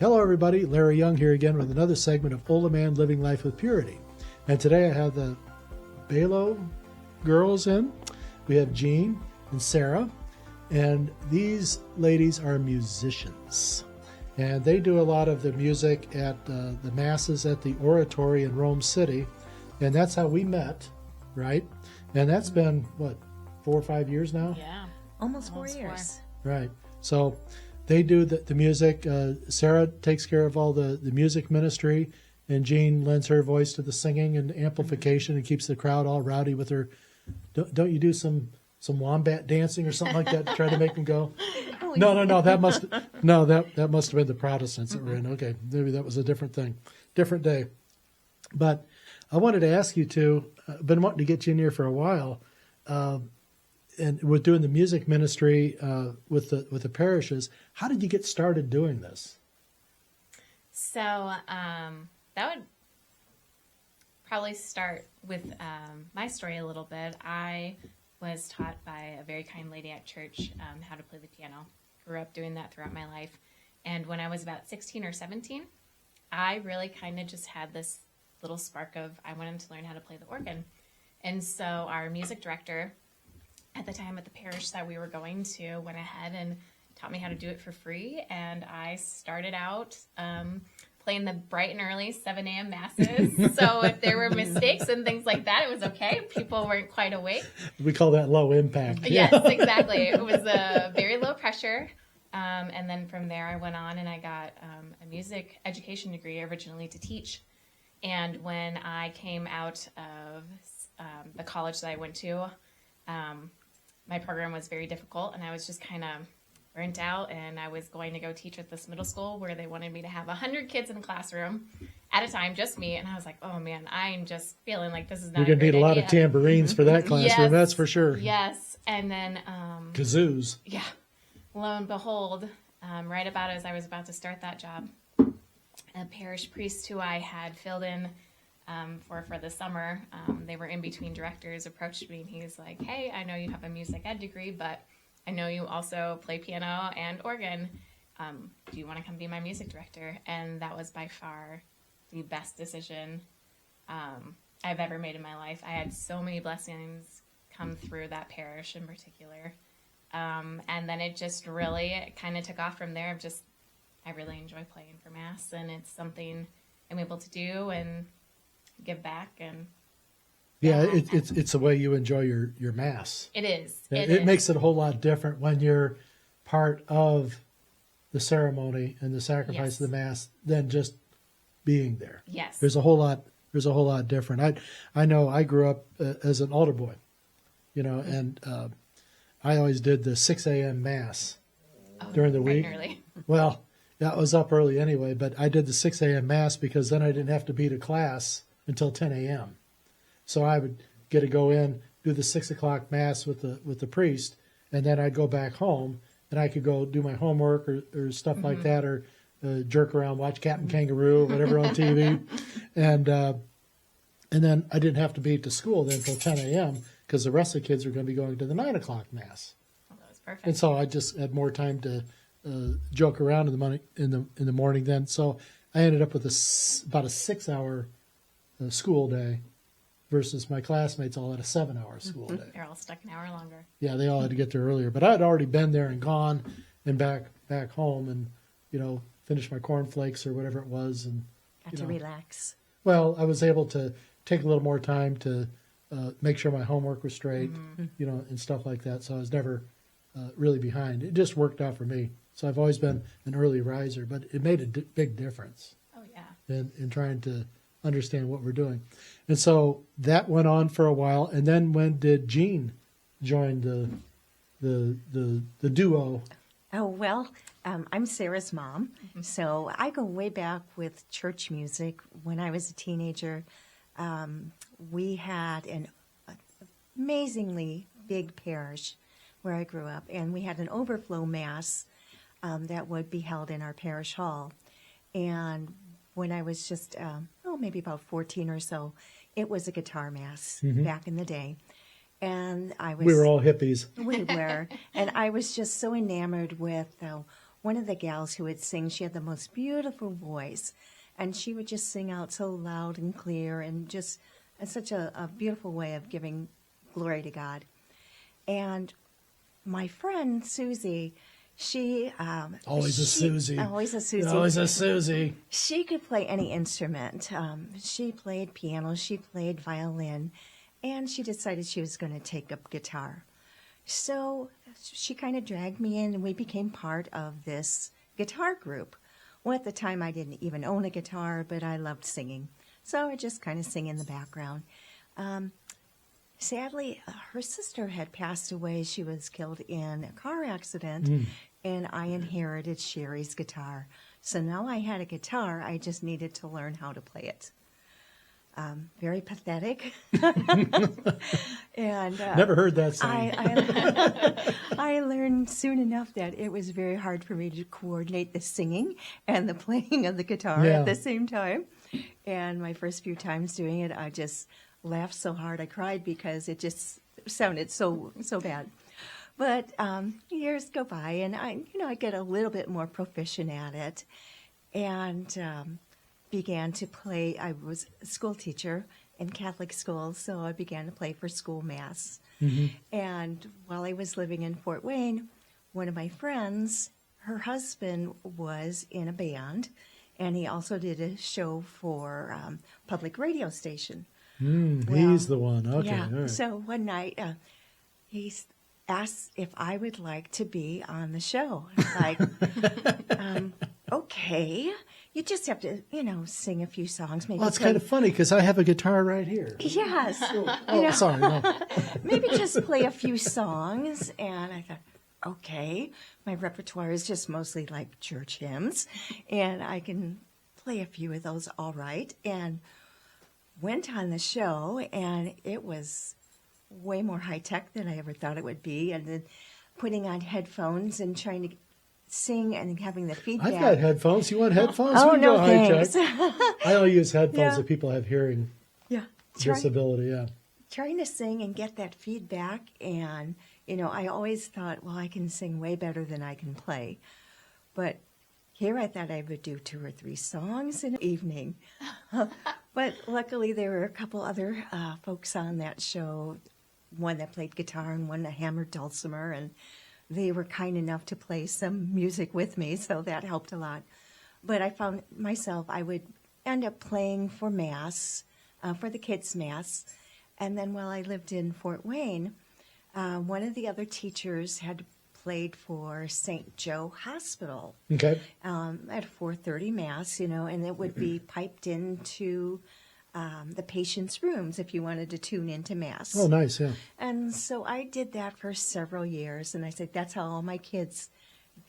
Hello everybody, Larry Young here again with another segment of OLaMan Living Life with Purity. And today I have the Balogh girls in. We have Jean and Sarah, and these ladies are musicians. And they do a lot of the music at the masses at the Oratory in Rome City, and that's how we met, right? And that's been, what, 4 or 5 years now? Yeah. Almost 4 years. Right. So they do the music. Sarah takes care of all the music ministry, and Jean lends her voice to the singing and amplification and keeps the crowd all rowdy with her. Don't you do some wombat dancing or something like that to try to make them go? No. That must have been the Protestants that were in. Okay, maybe that was a different thing, different day. But I wanted to ask you two. I've been wanting to get you in here for a while. And with doing the music ministry with the parishes, how did you get started doing this? So that would probably start with my story a little bit. I was taught by a very kind lady at church how to play the piano. Grew up doing that throughout my life. And when I was about 16 or 17, I really kind of just had this little spark of I wanted to learn how to play the organ. And so our music director at the time at the parish that we were going to went ahead and taught me how to do it for free. And I started out playing the bright and early 7 a.m. masses. So if there were mistakes and things like that, it was okay. People weren't quite awake. We call that low impact. Yes, exactly. It was a very low pressure. And then from there I went on and I got a music education degree originally to teach. And when I came out of the college that I went to, my program was very difficult and I was just kind of burnt out, and I was going to go teach at this middle school where they wanted me to have 100 kids in a classroom at a time, just me. And I was like, oh man, I'm just feeling like this is not You're going to need a lot of tambourines for that classroom, yes, that's for sure. Yes. And then kazoos. Yeah. Lo and behold, right about as I was about to start that job, a parish priest who I had filled in for the summer, they were in between directors, approached me and he's like, hey, I know you have a music ed degree, but I know you also play piano and organ. Do you want to come be my music director? And that was by far the best decision I've ever made in my life. I had so many blessings come through that parish in particular. And then it just really kind of took off from there. I really enjoy playing for Mass, and it's something I'm able to do and give back. And it's the way you enjoy your Mass. it is. It makes it a whole lot different when you're part of the ceremony and the sacrifice Yes. of the Mass than just being there. Yes. There's a whole lot different. I know I grew up as an altar boy, and I always did the 6 a.m. Mass during the week. Early. Well, that was up early anyway, but I did the 6 a.m. Mass because then I didn't have to be to class until 10 a.m. So I would get to go in, do the 6 o'clock Mass with the priest, and then I'd go back home, and I could go do my homework or stuff like that, or jerk around, watch Captain Kangaroo, whatever on TV, and then I didn't have to be to school then until 10 a.m. because the rest of the kids are going to be going to the 9 o'clock Mass. Oh, that was perfect. And so I just had more time to joke around in the morning then. So I ended up with about a 6-hour school day versus my classmates all had a 7-hour school day. They're all stuck an hour longer. Yeah, they all had to get there earlier. But I had already been there and gone and back home and, finished my cornflakes or whatever it was. And Got to relax. Well, I was able to take a little more time to make sure my homework was straight, and stuff like that. So I was never really behind. It just worked out for me. So I've always been an early riser, but it made a big difference. Oh, yeah. In trying to understand what we're doing. And so that went on for a while. And then when did Jean join the duo? Oh, well, I'm Sarah's mom. So I go way back with church music. When I was a teenager, we had an amazingly big parish where I grew up. And we had an overflow Mass that would be held in our parish hall. And when I was just, maybe about 14 or so, it was a guitar Mass back in the day. And we were all hippies. We were. And I was just so enamored with one of the gals who would sing, she had the most beautiful voice, and she would just sing out so loud and clear, and just such a beautiful way of giving glory to God. And my friend Susie, she Always a Susie. always a Susie. Always a Susie. She could play any instrument. She played piano, she played violin, and she decided she was going to take up guitar. So she kind of dragged me in, and we became part of this guitar group. Well, at the time, I didn't even own a guitar, but I loved singing. So I just kind of sing in the background. Sadly, her sister had passed away. She was killed in a car accident, and I inherited Sherry's guitar. So now I had a guitar. I just needed to learn how to play it. Very pathetic. And Never heard that song. I learned soon enough that it was very hard for me to coordinate the singing and the playing of the guitar Yeah. at the same time. And my first few times doing it, I just laughed so hard I cried because it just sounded so bad. But years go by, and I get a little bit more proficient at it, and began to play. I was a school teacher in Catholic schools, so I began to play for school mass. And while I was living in Fort Wayne, one of my friends, her husband was in a band, and he also did a show for public radio station. He's the one. Okay. Yeah. All right. So one night, he asked if I would like to be on the show. Like, okay, you just have to, sing a few songs. Maybe Well, it's play- kind of funny because I have a guitar right here. Yes. Oh, sorry. No. Maybe just play a few songs. And I thought, okay, my repertoire is just mostly like church hymns, and I can play a few of those all right. And went on the show, and it was way more high-tech than I ever thought it would be. And then putting on headphones and trying to sing and having the feedback. I've got headphones. You want headphones? Oh, We can no, go high-tech. thanks. I only use headphones Yeah. if people have hearing Yeah. disability. Yeah. Trying to sing and get that feedback, and I always thought, well, I can sing way better than I can play. But here I thought I would do 2 or 3 songs in an evening. But luckily there were a couple other folks on that show, one that played guitar and one that hammered dulcimer, and they were kind enough to play some music with me, so that helped a lot. But I found myself, I would end up playing for Mass, for the kids' Mass. And then while I lived in Fort Wayne, one of the other teachers had played for St. Joe Hospital Okay. at 4:30 Mass, and it would be piped into the patients' rooms if you wanted to tune into Mass. Oh, nice. Yeah. And so I did that for several years, and I said that's how all my kids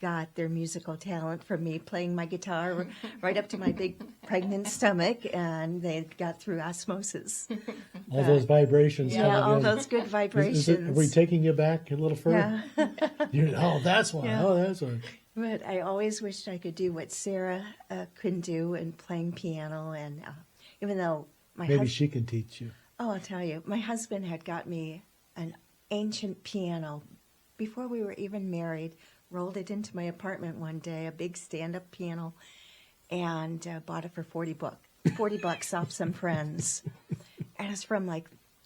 got their musical talent, from me playing my guitar right up to my big pregnant stomach, and they got through osmosis. All those vibrations. Yeah, coming all in. those good Is vibrations. it, are we taking you back a little further? Yeah. Oh, that's why. Yeah. Oh, that's why. But I always wished I could do what Sarah couldn't do in playing piano, and even though my Maybe husband... she can teach you. Oh, I'll tell you, my husband had got me an ancient piano before we were even married. Rolled it into my apartment one day, a big stand-up piano, and bought it for $40 off some friends. And it's from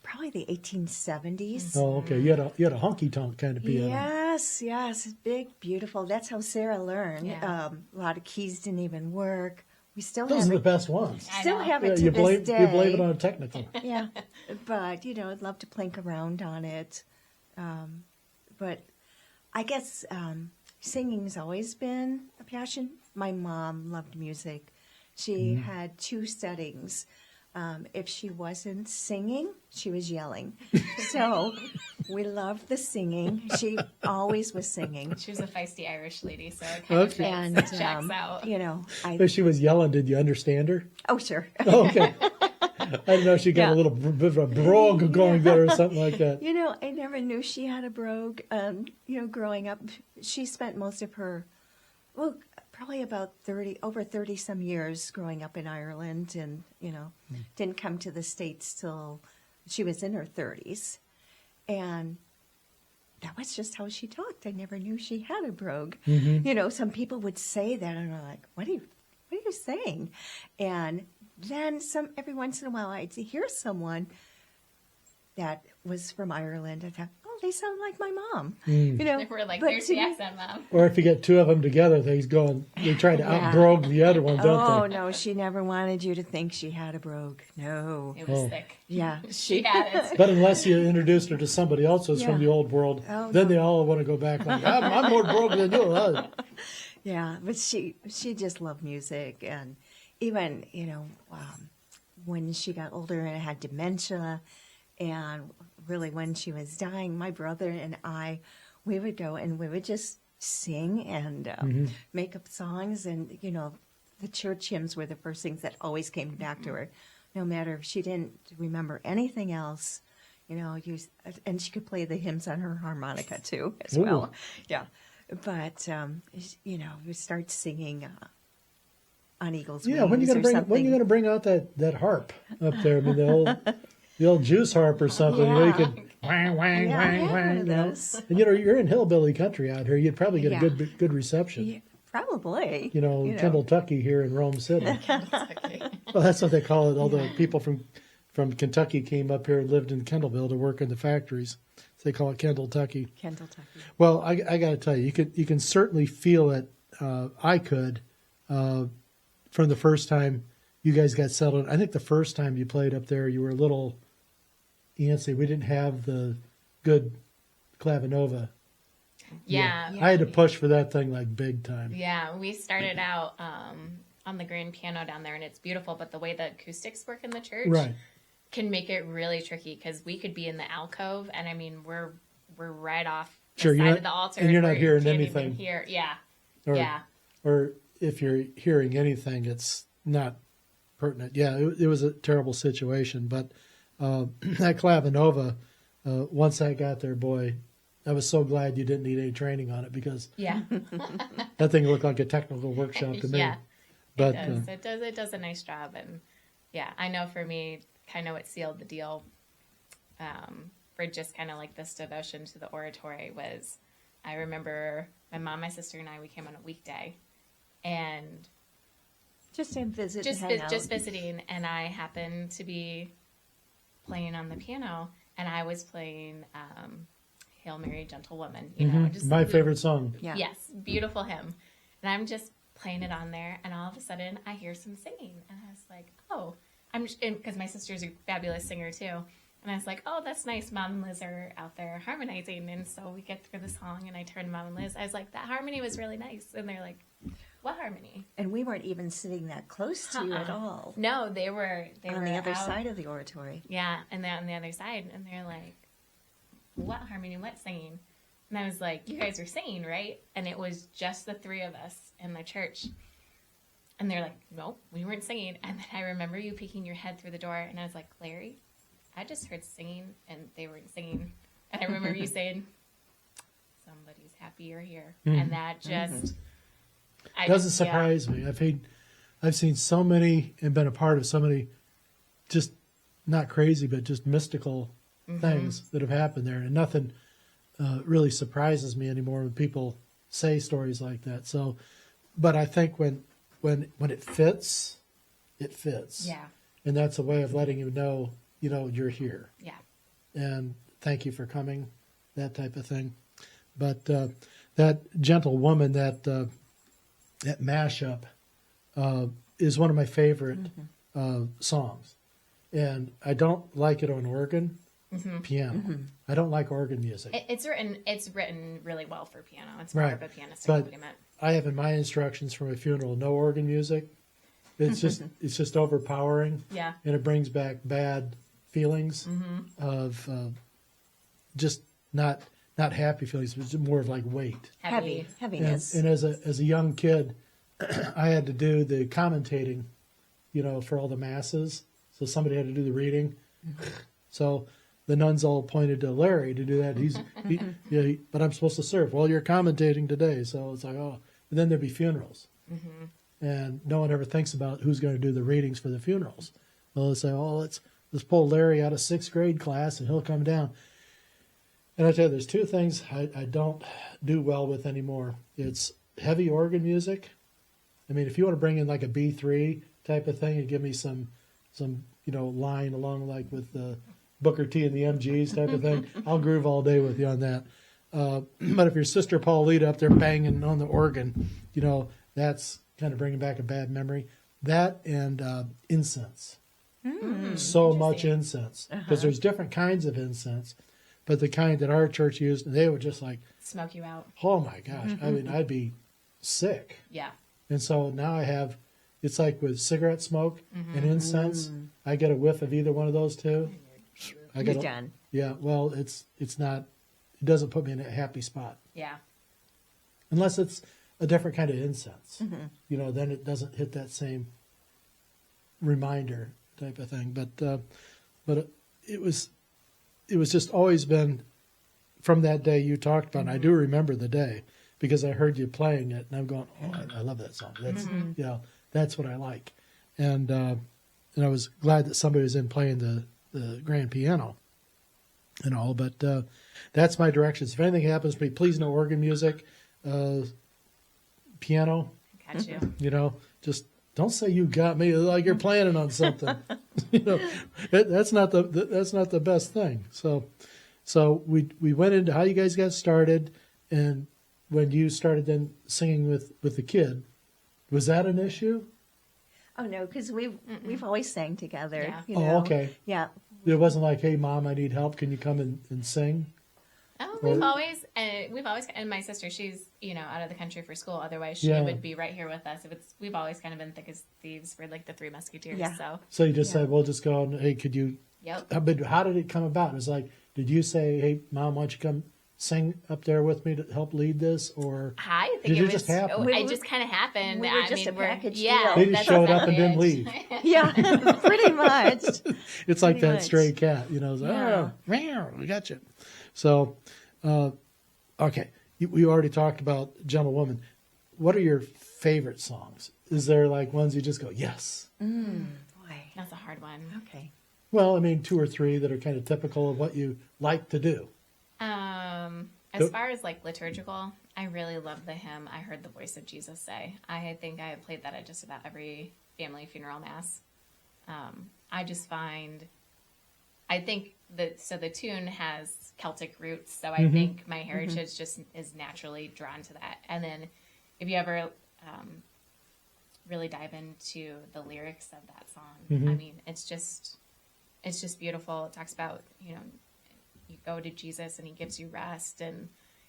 probably the 1870s. Oh, okay. You had a honky tonk kind of piano. Yes, big, beautiful. That's how Sarah learned. Yeah. A lot of keys didn't even work. We still Those have are the it. best ones. I Still know. have it Yeah, to you this blame day. you blame it on a technical. Yeah, but I'd love to plink around on it. But I guess singing's always been a passion. My mom loved music. She had 2 settings. If she wasn't singing, she was yelling. So we loved the singing. She always was singing. She was a feisty Irish lady, so it kind of Okay. And checks out. If she was yelling, did you understand her? Oh, sure. Oh, okay. I didn't know she got Yeah. a little bit of a brogue going there or something like that. I never knew she had a brogue. Growing up, she spent most of her, probably about over 30 some years growing up in Ireland, and didn't come to the States till she was in her 30s, and that was just how she talked. I never knew she had a brogue. Mm-hmm. You know, some people would say that, and I'm like, what are you saying? And then every once in a while, I'd hear someone that was from Ireland. I thought, oh, they sound like my mom. Mm. You know, They were like, but there's to the me- accent, Mom. Or if you get two of them together, they try to Yeah. outbrogue the other one, don't Oh they? no, she never wanted you to think she had a brogue. No. It was Oh. thick. Yeah. She had it. But unless you introduced her to somebody else who's Yeah. from the old world, Oh, then no. they all want to go back like, I'm more broke than you are. Yeah, but she just loved music, and even when she got older and had dementia, and really when she was dying, my brother and I, we would go and we would just sing and make up songs, and the church hymns were the first things that always came back to her, no matter if she didn't remember anything else. And she could play the hymns on her harmonica too, as Ooh. well. Yeah. But we start singing on Eagle's Yeah, when you Wings gonna or bring something. out that harp up there? I mean, the old juice harp or something. You Yeah. could wang wang Yeah, I wang have one wang. of those. And you're in hillbilly country out here. You'd probably get Yeah. a good reception. Yeah, probably. Kentucky here in Rome City. Okay. Well, that's what they call it. All the people from Kentucky came up here and lived in Kendallville to work in the factories. So they call it Kentucky. Kentucky. Well, I got to tell you, you can certainly feel it. I could from the first time you guys got settled. I think the first time you played up there, you were a little antsy. We didn't have the good clavinova. Yeah. I had to push for that thing like big time. Yeah, we started out on the grand piano down there, and it's beautiful, but the way the acoustics work in the church Right. can make it really tricky, because we could be in the alcove, and I mean, we're right off the Sure, side you're not- of the altar, and you're not where you hearing can't anything. even hear. Yeah, Or, yeah. Or if you're hearing anything, it's not pertinent. Yeah, it was a terrible situation. But that clavinova, once I got there, boy, I was so glad you didn't need any training on it, because Yeah, that thing looked like a technical workshop to me. yeah. But It does a nice job, and yeah, I know for me, kind of what sealed the deal for just kind of like this devotion to the oratory was, I remember my mom, my sister, and I, we came on a weekday, and Just to visit just and hang out. just visiting, and I happened to be playing on the piano, and I was playing "Hail Mary, Gentle Woman." Just my favorite song. Yeah. Yes, beautiful hymn. And I'm just playing it on there, and all of a sudden I hear some singing, and I was like, "Oh, because my sister's a fabulous singer too." And I was like, "Oh, that's nice. Mom and Liz are out there harmonizing." And so we get through the song, and I turned to Mom and Liz. I was like, "That harmony was really nice." And they're like, "What harmony?" And we weren't even sitting that close to you at all. No, they were On the other out- side of the oratory. Yeah, and they're on the other side, and they're like, "What harmony? What singing?" And I was like, "You guys are singing, right?" And it was just the three of us in the church. And they're like, "Nope, we weren't singing." And then I remember you peeking your head through the door, and I was like, "Larry, I just heard singing, and they weren't singing." And I remember you saying, "Somebody's happy you're here," and that just Doesn't surprise me. I've seen so many and been a part of so many, just not crazy, but just mystical things that have happened there, and nothing really surprises me anymore when people say stories like that. So, but I think when it fits, it fits. Yeah, And that's a way of letting you know, you're here. yeah, And thank you for coming, that type of thing. But that Gentle Woman, that mashup, is one of my favorite songs. And I don't like it on organ, piano. I don't like organ music. it's written really well for piano. It's more Right. of a pianistic But accompaniment. I have in my instructions for my funeral no organ music. It's just overpowering. Yeah. And it brings back bad feelings of just not happy feelings, but more of like weight. Heavy. Heaviness. And as a young kid, I had to do the commentating, for all the masses. So somebody had to do the reading. So the nuns all pointed to Larry to do that. But I'm supposed to serve. Well, you're commentating today, so it's like, oh. And then there'd be funerals, and no one ever thinks about who's going to do the readings for the funerals. Well, they say, oh, let's pull Larry out of 6th grade class, and he'll come down. And I tell you, there's two things I don't do well with anymore. It's heavy organ music. I mean, if you want to bring in like a B3 type of thing and give me some line along like with the Booker T and the MGs type of thing, I'll groove all day with you on that. But if your Sister Paulita up there banging on the organ, that's kind of bringing back a bad memory. That and incense. So much incense. Because there's different kinds of incense. But the kind that our church used, they would just like Smoke you out. oh my gosh. I mean, I'd be sick. Yeah. And so now it's like with cigarette smoke and incense, I get a whiff of either one of those two. You're done. Yeah, well, it's not, it doesn't put me in a happy spot. Yeah. Unless it's a different kind of incense. Then it doesn't hit that same reminder type of thing. But it was just always been from that day you talked about. And I do remember the day because I heard you playing it, and I'm going, oh, I love that song. That's that's what I like. And I was glad that somebody was in playing the grand piano and all. But that's my directions. If anything happens to me, please no organ music, piano. Got you. Just don't say you got me like you're planning on something. That's not the best thing. So we went into how you guys got started, and when you started then singing with the kid, was that an issue? Oh no, because we've always sang together. Yeah. Oh, okay. Yeah. It wasn't like, hey, Mom, I need help. Can you come and sing? Oh, we've always, and my sister, she's, out of the country for school. Otherwise, she would be right here with us. We've always kind of been thick as thieves. We're like the Three Musketeers. Yeah. So you just said, we'll just go and, hey, could you? Yep. But how did it come about? It was like, did you say, hey, Mom, why don't you come sing up there with me to help lead this? Or I did think it just happen? It just kind of happened. We were just a package yeah, deal. They just that's showed up and exactly didn't it. leave. Yeah, pretty much. It's like Pretty that much. stray cat, it's, oh, meow, we got you. So, okay, we already talked about Gentlewoman. What are your favorite songs? Is there like ones you just go, yes? Boy. That's a hard one. Okay. Well, I mean, 2 or 3 that are kind of typical of what you like to do. As far as like liturgical, I really love the hymn "I Heard the Voice of Jesus Say." I think I have played that at just about every family funeral mass. I think the tune has Celtic roots, so I think my heritage just is naturally drawn to that. And then if you ever really dive into the lyrics of that song, I mean, it's just beautiful. It talks about, you go to Jesus and he gives you rest, and,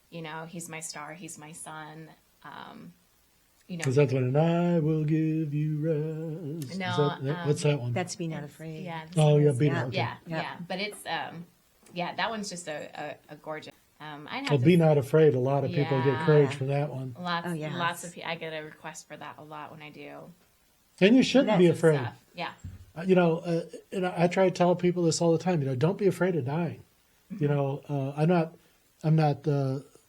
he's my star, he's my sun. Because that's when I will give you rest. No, what's that one? That's Be Not Afraid. Yeah. Oh, yeah, Be Be Not. Okay. Yeah. But it's, that one's just a gorgeous. Be Not Afraid. A lot of people get Yeah. courage from that one. Lots of people. I get a request for that a lot when I do. And you shouldn't be Lots of afraid. stuff. Yeah. And I try to tell people this all the time. Don't be afraid of dying. I'm not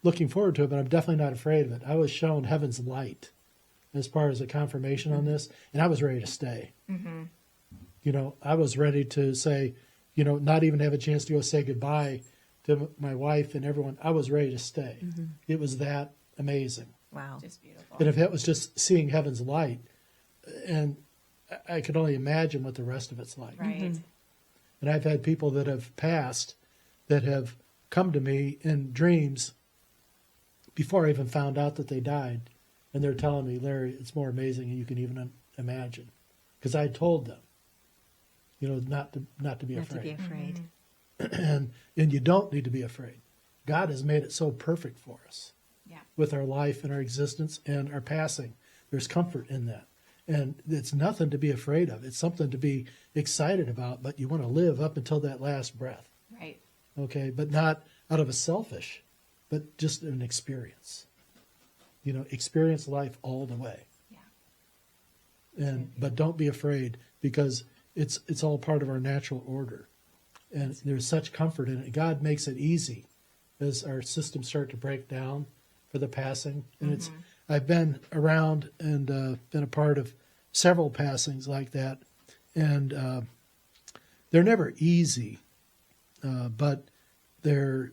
looking forward to it, but I'm definitely not afraid of it. I was shown heaven's light as far as a confirmation on this, and I was ready to stay. I was ready to say, not even have a chance to go say goodbye to my wife and everyone. I was ready to stay. It was that amazing. Wow. Just beautiful. And if it was just seeing heaven's light, and I could only imagine what the rest of it's like. Right. And I've had people that have passed that have come to me in dreams before I even found out that they died. And they're telling me, Larry, it's more amazing than you can even imagine. Because I told them, not to be Not to be afraid. afraid. And you don't need to be afraid. God has made it so perfect for us. Yeah. With our life and our existence and our passing. There's comfort in that. And it's nothing to be afraid of. It's something to be excited about, but you want to live up until that last breath. Right. Okay, but not out of a selfish, but just an experience. Experience life all the way. Yeah. But don't be afraid, because it's all part of our natural order. And there's such comfort in it. God makes it easy as our systems start to break down for the passing. And I've been around and been a part of several passings like that. And they're never easy, but they're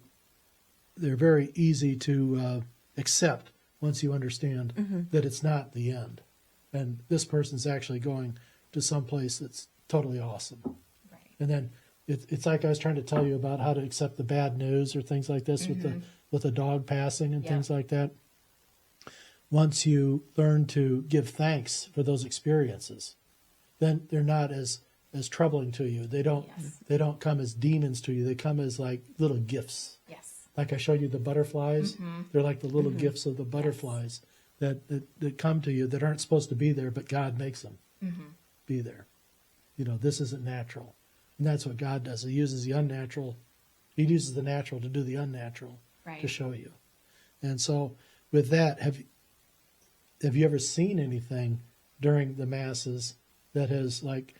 they're very easy to accept once you understand that it's not the end. And this person's actually going to some place that's totally awesome. Right. And then it's like I was trying to tell you about how to accept the bad news or things like this with a dog passing and things like that. Once you learn to give thanks for those experiences, then they're not as troubling to you. They don't come as demons to you. They come as like little gifts. Yes. Like I showed you the butterflies. They're like the little gifts of the butterflies that come to you that aren't supposed to be there, but God makes them be there. You know, this isn't natural. And that's what God does. He uses the unnatural. He uses the natural to do the unnatural to show you. And so with that, have you ever seen anything during the masses that has like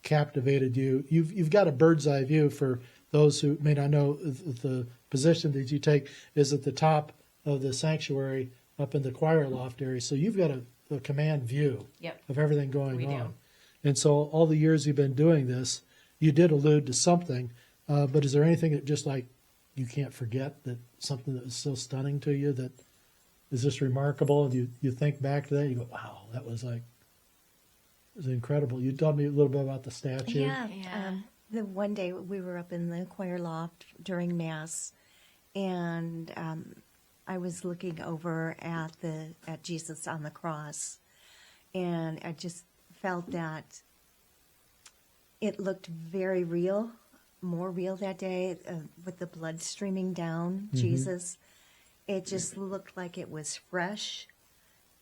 captivated you? You've got a bird's eye view. For those who may not know, the position that you take is at the top of the sanctuary up in the choir loft area. So you've got a command view of everything going on. And so all the years you've been doing this, you did allude to something, but is there anything that just like you can't forget, that something that was so stunning to you that is just remarkable, and you think back to that, you go, wow, that was like, it was incredible. You told me a little bit about the statue. Yeah. The one day we were up in the choir loft during Mass, and I was looking over at Jesus on the cross, and I just felt that it looked very real, more real that day, with the blood streaming down Jesus. It just looked like it was fresh,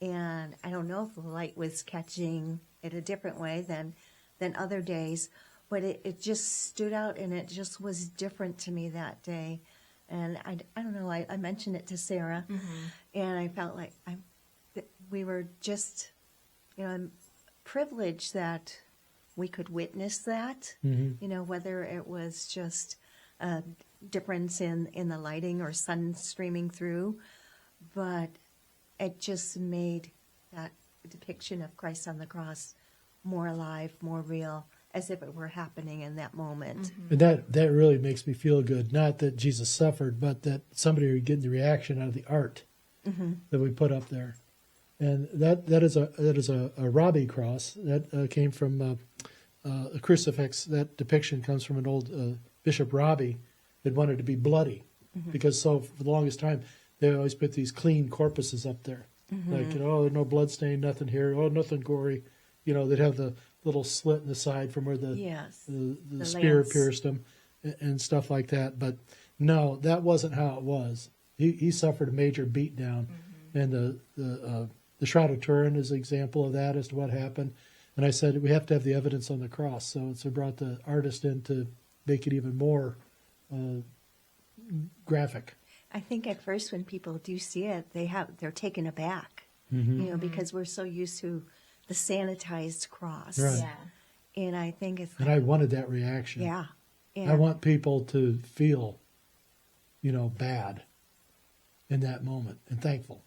and I don't know if the light was catching it a different way than other days, but it just stood out, and it just was different to me that day. And I don't know, I mentioned it to Sarah, and I felt like we were just, I'm privileged that we could witness that, whether it was just a difference in the lighting or sun streaming through, but it just made that depiction of Christ on the cross more alive, more real, as if it were happening in that moment. And that really makes me feel good. Not that Jesus suffered, but that somebody would get the reaction out of the art that we put up there. And that is a Robbie cross that came from a crucifix. That depiction comes from an old Bishop Robbie that wanted to be bloody, because so for the longest time they always put these clean corpuses up there, like there's no blood stain, nothing here, nothing gory. They'd have the little slit in the side from where the spear lance pierced him, and stuff like that. But no, that wasn't how it was. He suffered a major beatdown, and the Shroud of Turin is an example of that as to what happened. And I said, we have to have the evidence on the cross. So we brought the artist in to make it even more graphic. I think at first when people do see it, they're taken aback, because we're so used to the sanitized cross. Right. Yeah. And I think it's And I wanted that reaction. yeah. I want people to feel, bad in that moment and thankful.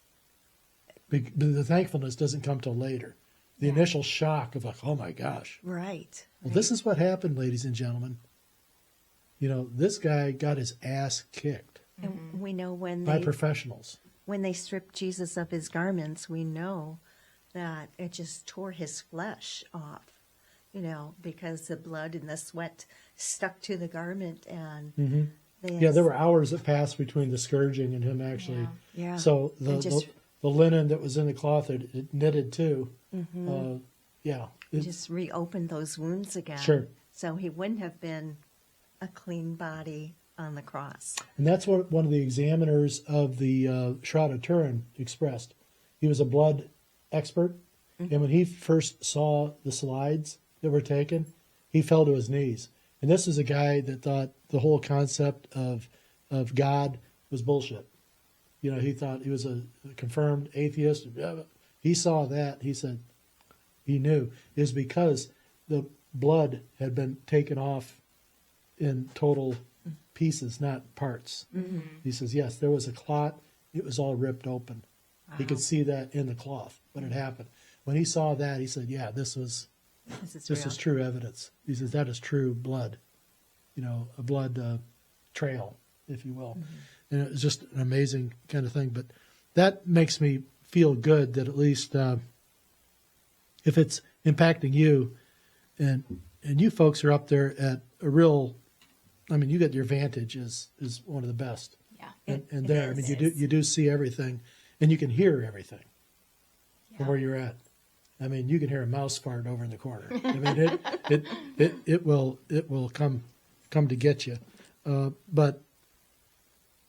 But the thankfulness doesn't come till later. The initial shock of like, oh my gosh. Right. Well, this is what happened, ladies and gentlemen. This guy got his ass kicked And we know by professionals. when they stripped Jesus of his garments, we know that it just tore his flesh off, because the blood and the sweat stuck to the garment, and There were hours that passed between the scourging and him actually. Yeah. So And the linen that was in the cloth, it knitted too. just reopened those wounds again. Sure. So he wouldn't have been a clean body on the cross. And that's what one of the examiners of the Shroud of Turin expressed. He was a blood expert, and when he first saw the slides that were taken, he fell to his knees. And this is a guy that thought the whole concept of God was bullshit. He thought he was a confirmed atheist. He saw that. He said he knew it was because the blood had been taken off in total pieces, not parts. He says, yes, there was a clot. It was all ripped open. Wow. He could see that in the cloth when it happened. When he saw that, he said, yeah, this is true evidence. He says, that is true blood, a blood trail, if you will. And it was just an amazing kind of thing. But that makes me feel good that at least if it's impacting you, and you folks are up there at a real, I mean, you get your vantage is one of the best. Yeah. And there, I mean, you do see everything, and you can hear everything from where you're at. I mean, you can hear a mouse fart over in the corner. I mean, it will come to get you. But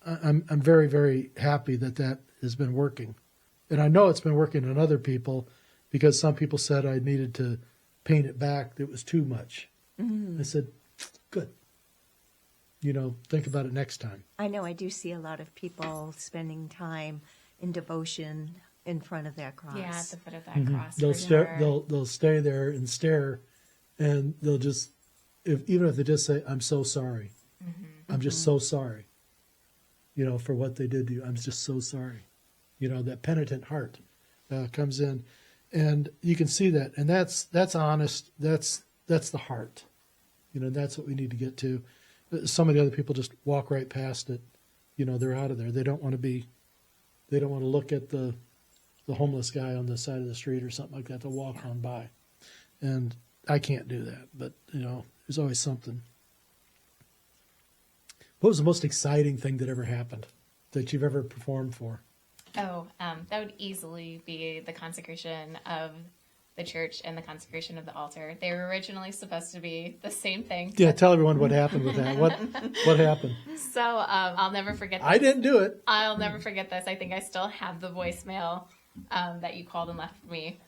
I'm very, very happy that has been working, and I know it's been working on other people, because some people said I needed to paint it back. It was too much. I said, good. Think about it next time. I know I do see a lot of people spending time in devotion in front of that cross. Yeah, at the foot of that cross. They'll for stare. sure. They'll stay there and stare, and they'll just, even if they just say, "I'm so sorry," I'm just so sorry, for what they did to you. I'm just so sorry. That penitent heart comes in, and you can see that, and that's honest. That's the heart. That's what we need to get to. Some of the other people just walk right past it. They're out of there. They don't want to look at the homeless guy on the side of the street or something like that to walk on by. And I can't do that, but there's always something. What was the most exciting thing that ever happened that you've ever performed for? Oh, that would easily be the consecration of the church and the consecration of the altar. They were originally supposed to be the same thing. Yeah, tell everyone what happened with that. What happened? So I'll never forget this. I didn't do it. I'll never forget this. I think I still have the voicemail that you called and left for me.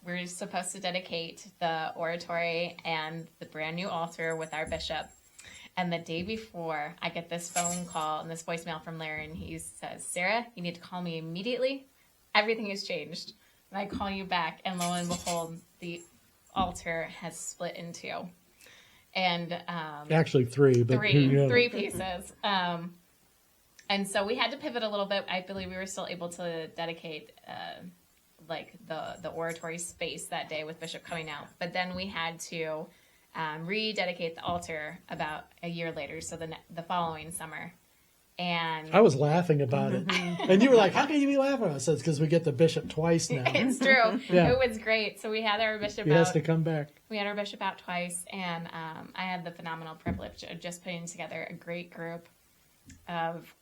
We're supposed to dedicate the oratory and the brand new altar with our bishop. And the day before, I get this phone call and this voicemail from Larry, and he says, "Sarah, you need to call me immediately. Everything has changed." And I call you back, and lo and behold, the altar has split in two. And Actually three, but three pieces. And so we had to pivot a little bit. I believe we were still able to dedicate the oratory space that day with Bishop coming out. But then we had to rededicate the altar about a year later, so the following summer. And I was laughing about it. And you were like, how can you be laughing? I said, it's because we get the bishop twice now. It's true. Yeah. It was great. So we had our bishop He out. has to come back. We had our bishop out twice, and I had the phenomenal privilege of just putting together a great group of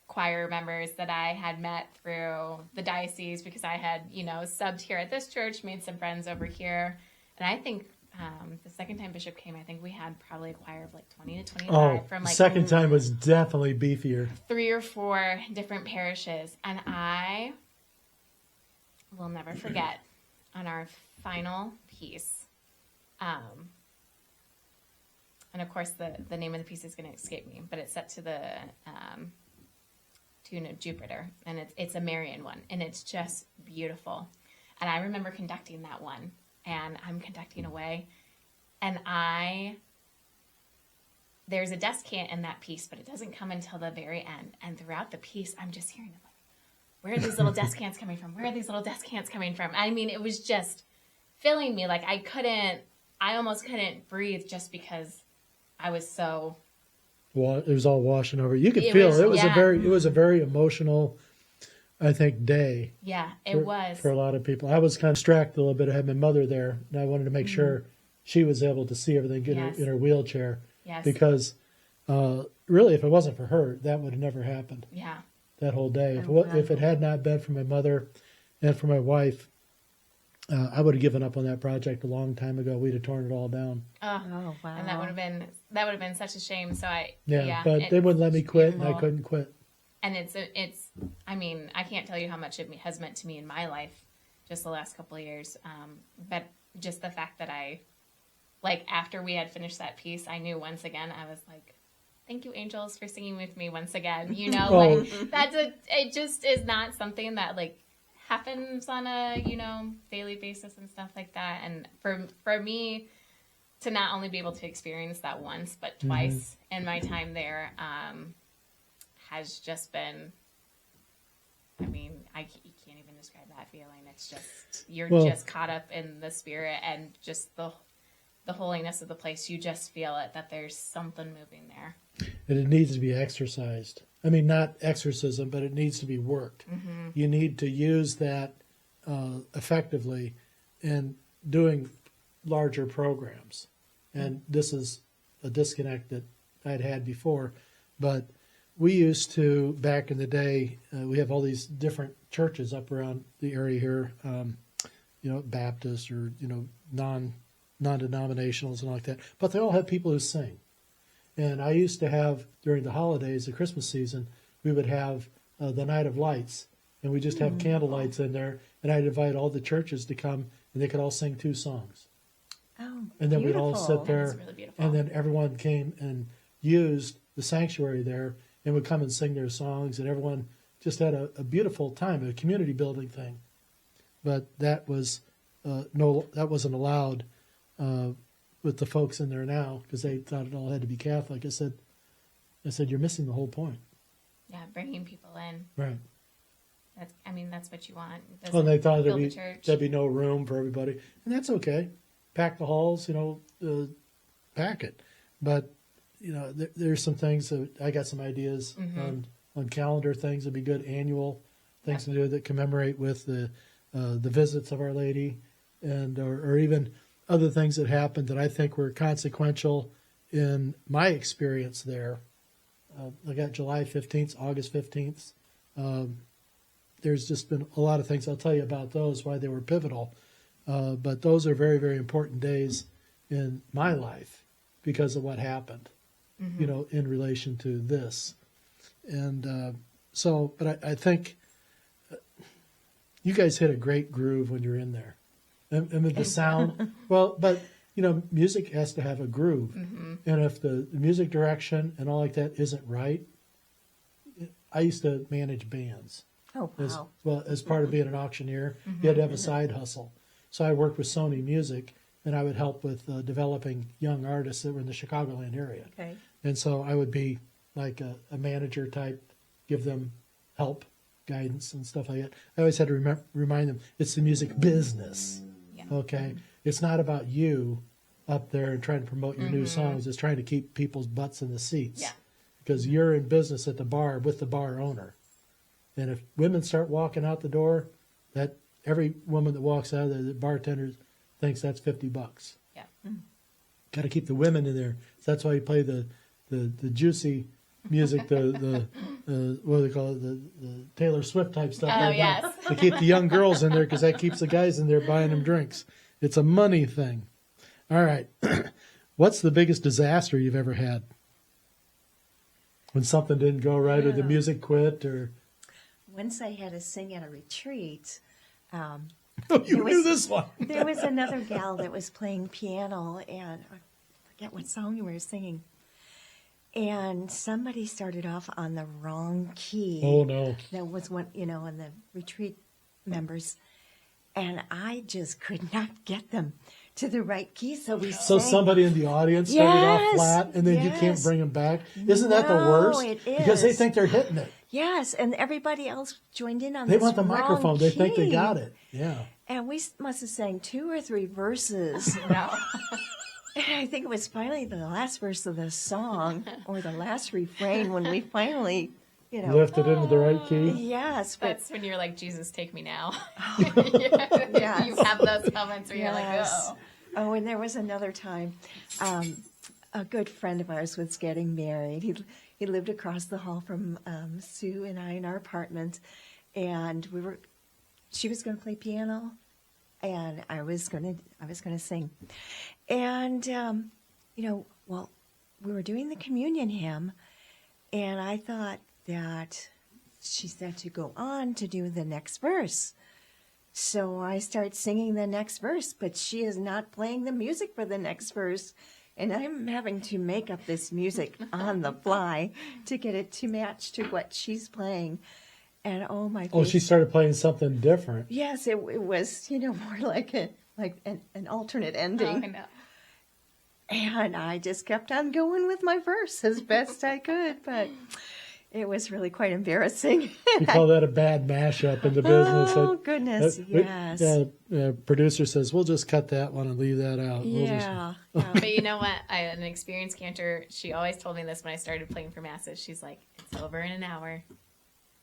choir members that I had met through the diocese, because I had, subbed here at this church, made some friends over here. And I think the second time Bishop came, I think we had probably a choir of 20 to 25 from second time was definitely beefier. 3 or 4 different parishes. And I will never forget on our final piece, and of course the name of the piece is going to escape me, but it's set to the tune of Jupiter, and it's a Marian one, and it's just beautiful. And I remember conducting that one, and I'm conducting away, and there's a descant in that piece, but it doesn't come until the very end. And throughout the piece, I'm just hearing, where are these little descants coming from? Where are these little descants coming from? I mean, it was just filling me. I almost couldn't breathe, just because I was so... Well, it was all washing over. You could feel it. It was a very emotional, I think, day. Yeah, it was. For a lot of people. I was kind of distracted a little bit. I had my mother there, and I wanted to make sure she was able to see everything in her wheelchair. Yes. Because really, if it wasn't for her, that would have never happened. Yeah. That whole day. If it had not been for my mother and for my wife, I would have given up on that project a long time ago. We'd have torn it all down. Oh, wow. And that would have been such a shame. So but they wouldn't let me quit, and I couldn't quit. And it's I mean, I can't tell you how much it has meant to me in my life just the last couple of years. But just the fact that after we had finished that piece, I knew once again, I was like, thank you, angels, for singing with me once again. It just is not something that happens on a, daily basis and stuff like that. And for me to not only be able to experience that once, but twice in my time there, has just been, I mean, you can't even describe that feeling. It's just, you're just caught up in the spirit and just the holiness of the place. You just feel it, that there's something moving there. and it needs to be exercised. I mean, not exorcism, but it needs to be worked. You need to use that effectively in doing larger programs. And this is a disconnect that I'd had before. But we used to, back in the day, we have all these different churches up around the area here, Baptist or, non-denominationals and like that. But they all have people who sing. And I used to have, during the holidays, the Christmas season, we would have the Night of Lights. And we just have candle lights in there. And I'd invite all the churches to come, and they could all sing 2 songs. Oh, and then we'd all sit there, That's really beautiful. and then everyone came and used the sanctuary there and would come and sing their songs, and everyone just had a beautiful time, a community building thing. But that was that wasn't allowed with the folks in there now because they thought it all had to be Catholic. I said, you're missing the whole point. Yeah, bringing people in. Right. That's what you want. It Well, and they thought build the church. there'd be no room for everybody, and that's okay. Pack the halls, pack it. But there's some things that I got some ideas on calendar things that'd be good, annual things to do that commemorate with the visits of Our Lady, and or even other things that happened that I think were consequential in my experience there. I got July 15th, August 15th. There's just been a lot of things I'll tell you about those, why they were pivotal. But those are very, very important days in my life because of what happened, in relation to this. And but I think you guys hit a great groove when you're in there. And the sound, but music has to have a groove. And if the music direction and all like that isn't right, I used to manage bands. Oh, wow. As part of being an auctioneer, you had to have a side hustle. So I worked with Sony Music, and I would help with developing young artists that were in the Chicagoland area. Okay. And so I would be like a manager type, give them help, guidance, and stuff like that. I always had to remind them, it's the music business, okay? It's not about you up there and trying to promote your new songs. It's trying to keep people's butts in the seats. Yeah. Because you're in business at the bar with the bar owner. And if women start walking out the door, that every woman that walks out of there, the bartender thinks that's $50. Yeah. Got to keep the women in there. So that's why you play the juicy music, the what do they call it, the Taylor Swift type stuff. Oh, like that, yes. to keep the young girls in there because that keeps the guys in there buying them drinks. It's a money thing. All right. What's the biggest disaster you've ever had? When something didn't go right or the music quit or... Once I had to sing at a retreat. Oh, you knew this one. There was another gal that was playing piano, and I forget what song you were singing. And somebody started off on the wrong key. Oh, no. That was one, on the retreat members. And I just could not get them to the right key. So we So sang. somebody in the audience started off Yes, flat, and then you can't yes. bring them back. Isn't that the No, worst? it Because they is. think they're hitting it. Yes, and everybody else joined in on They this want the wrong microphone. They think they key. got it. Yeah. And we must have sang 2 or 3 verses. No. And I think it was finally the last verse of the song or the last refrain when we finally, Lifted into the right key. Yes, but That's when you're like, Jesus, take me now. Yes. You have those moments where you're like, Yes. oh. Oh, and there was another time. A good friend of ours was getting married. He lived across the hall from Sue and I in our apartment, and she was going to play piano, and I was going to sing, and we were doing the communion hymn, and I thought that she said to go on to do the next verse. So I start singing the next verse, but she is not playing the music for the next verse. And I'm having to make up this music on the fly to get it to match to what she's playing. And oh my Oh, face. she started playing something different. Yes, it was, more like an alternate Oh, ending. I know. And I just kept on going with my verse as best I could. But It was really quite embarrassing. We call that a bad mashup in the business. Oh, goodness, yes. Producer says, we'll just cut that one and leave that out. Yeah. Yeah. But you know what? An experienced cantor, she always told me this when I started playing for masses. She's like, it's over in an hour.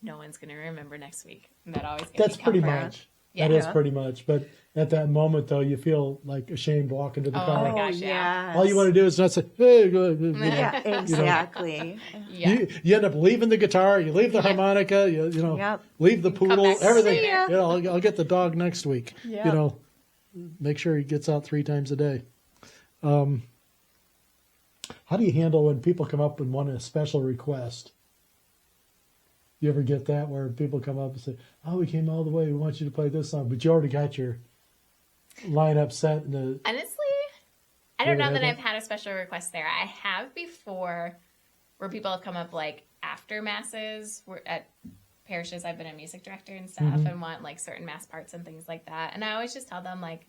No one's going to remember next week. And that always gave That's me pretty comfort. much. Yeah. That is pretty much. But at that moment, though, you feel like ashamed walking to the Oh car. my gosh, yeah. yes. All you want to do is not say, hey, go. You know. Yeah, exactly. Yeah. You end up leaving the guitar, you leave the harmonica, you know, Yep. leave the poodle, back, everything. see ya. You know, I'll get the dog next week. Yep. You know, make sure he gets out 3 times a day. How do you handle when people come up and want a special request? You ever get that where people come up and say, "Oh, we came all the way. We want you to play this song," but you already got your lineup set and the Honestly, I don't know ever that had I've had a special request there. I have before where people have come up like after masses. We're at parishes I've been a music director and stuff and want like certain mass parts and things like that. And I always just tell them like,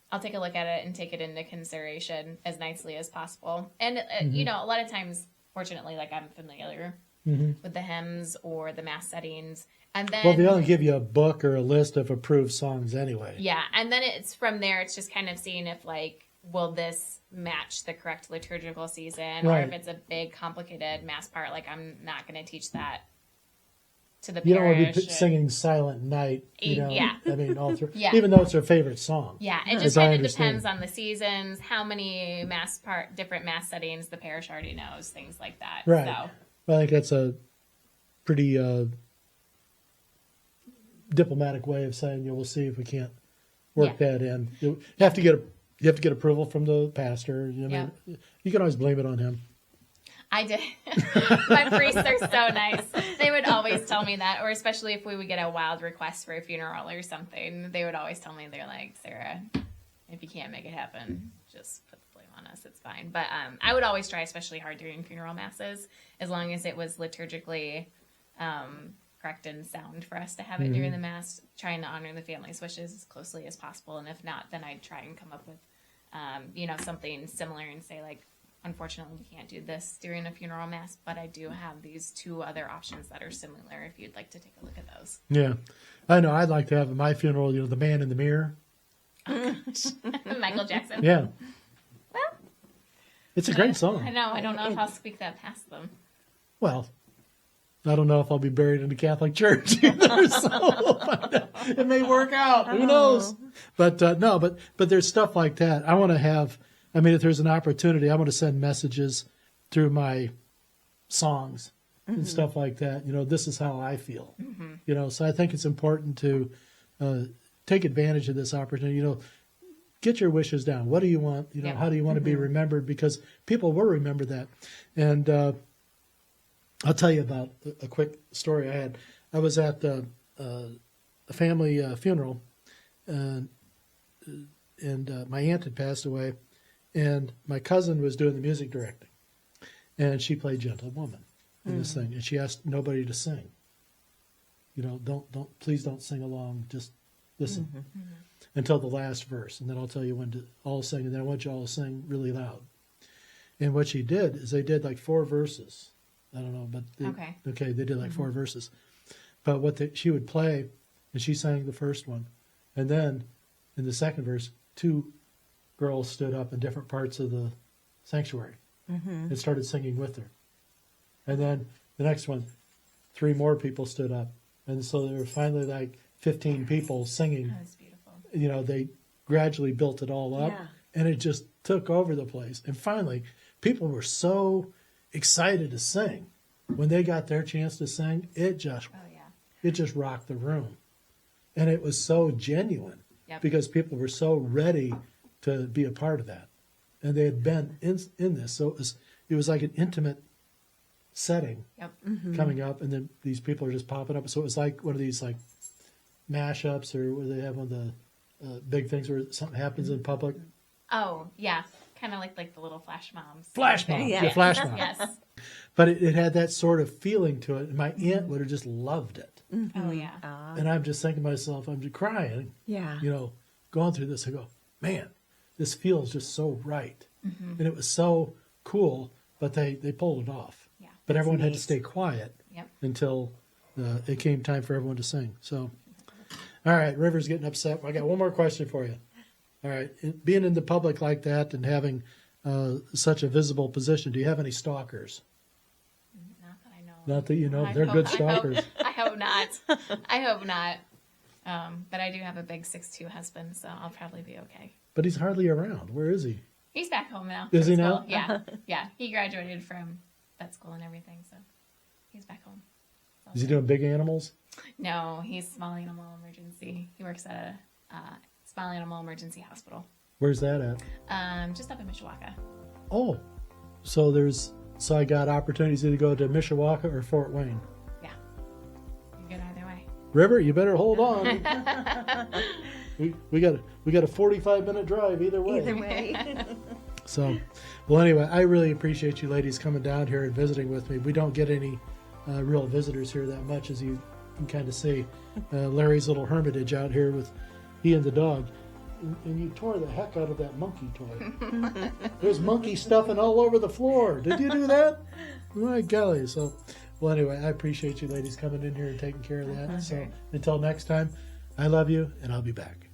I'll take a look at it and take it into consideration as nicely as possible. And, you know, a lot of times, fortunately, like I'm familiar with the hymns or the mass settings. And then, well, they only give you a book or a list of approved songs anyway. yeah. And then it's from there, it's just kind of seeing if like, will this match the correct liturgical season? Or Right. if it's a big, complicated mass part, like I'm not going to teach that to the You don't want parish. to be singing Silent Night, you know. Yeah. I mean, all through, Yeah. even though it's their favorite song. Yeah, it As just I kind of understand. depends on the seasons, how many different mass settings the parish already knows, things like that. Right. So, Well, I think that's a pretty diplomatic way of saying, we'll see if we can't work that in. You have to get approval from the pastor. You know, you can always blame it on him. I did. My priests are so nice. They would always tell me that, or especially if we would get a wild request for a funeral or something, they would always tell me, they're like, Sarah, if you can't make it happen, just put the blame on us. It's fine. But I would always try especially hard during funeral masses, as long as it was liturgically correct and sound for us to have it during the mass, trying to honor the family's wishes as closely as possible. And if not, then I'd try and come up with, you know, something similar and say like, unfortunately, we can't do this during a funeral mass, but I do have these 2 other options that are similar if you'd like to take a look at those. Yeah. I know. I'd like to have at my funeral, the man in the mirror. Michael Jackson. Yeah. Well, It's a great I song. know. I don't know if I'll speak that past them. Well, I don't know if I'll be buried in the Catholic Church either, so we'll find out. It may work out. Who knows? But no, but there's stuff like that. I want to have, I mean, if there's an opportunity, I want to send messages through my songs and stuff like that. This is how I feel. So I think it's important to take advantage of this opportunity. Get your wishes down. What do you want? How do you want to be remembered? Because people will remember that. And I'll tell you about a quick story I had. I was at a family funeral, and my aunt had passed away, and my cousin was doing the music directing, and she played Gentle Woman in this thing, and she asked nobody to sing. Please don't sing along, just listen until the last verse, and then I'll tell you when to all sing, and then I want you all to sing really loud. And what she did is they did like 4 verses. I don't know, but they did like 4 verses. But she would play, and she sang the first one, and then in the second verse, 2 girls stood up in different parts of the sanctuary and started singing with her. And then the next one, 3 more people stood up, and so there were finally like 15 people singing. That was beautiful. They gradually built it all up, and it just took over the place. And finally, people were so excited to sing. When they got their chance to sing, it just rocked the room. And it was so genuine because people were so ready to be a part of that. And they had been in this. So it was like an intimate setting coming up, and then these people are just popping up. So it was like one of these like mashups, or where they have one of the big things where something happens in public. Oh, yeah. Kind of like the little flash moms. Flash mob. Yeah. Flash mob. Yes. But it had that sort of feeling to it. And my aunt would have just loved it. Oh, yeah. And I'm just thinking to myself, I'm just crying, Yeah. going through this. I go, man, this feels just so right. And it was so cool, but they pulled it off. Yeah. But everyone had to neat. stay quiet Yep. until it came time for everyone to sing. So, all right, River's getting upset. I got one more question for you. All right, being in the public like that and having such a visible position, do you have any stalkers? Not that I know. Not that you know, I they're hope- good stalkers. I hope not. I hope not. But I do have a big 6'2" husband, so I'll probably be okay. But he's hardly around. Where is he? He's back home now. Is he from now? school. Yeah. Yeah. He graduated from vet school and everything, so he's back home. Is he doing big animals? No, he's small animal emergency. He works at a small animal emergency hospital. Where's that at? Just up in Mishawaka. Oh, so I got opportunities to go to Mishawaka or Fort Wayne. Yeah. You're good either way. River, you better hold on. we got a 45-minute drive either way. Either way. So, well, anyway, I really appreciate you ladies coming down here and visiting with me. We don't get any real visitors here that much, as you can kind of see. Larry's little hermitage out here with he and the dog. And you tore the heck out of that monkey toy. There's monkey stuffing all over the floor. Did you do that? My golly. So, well, anyway, I appreciate you ladies coming in here and taking care of that. So, until next time, I love you, and I'll be back.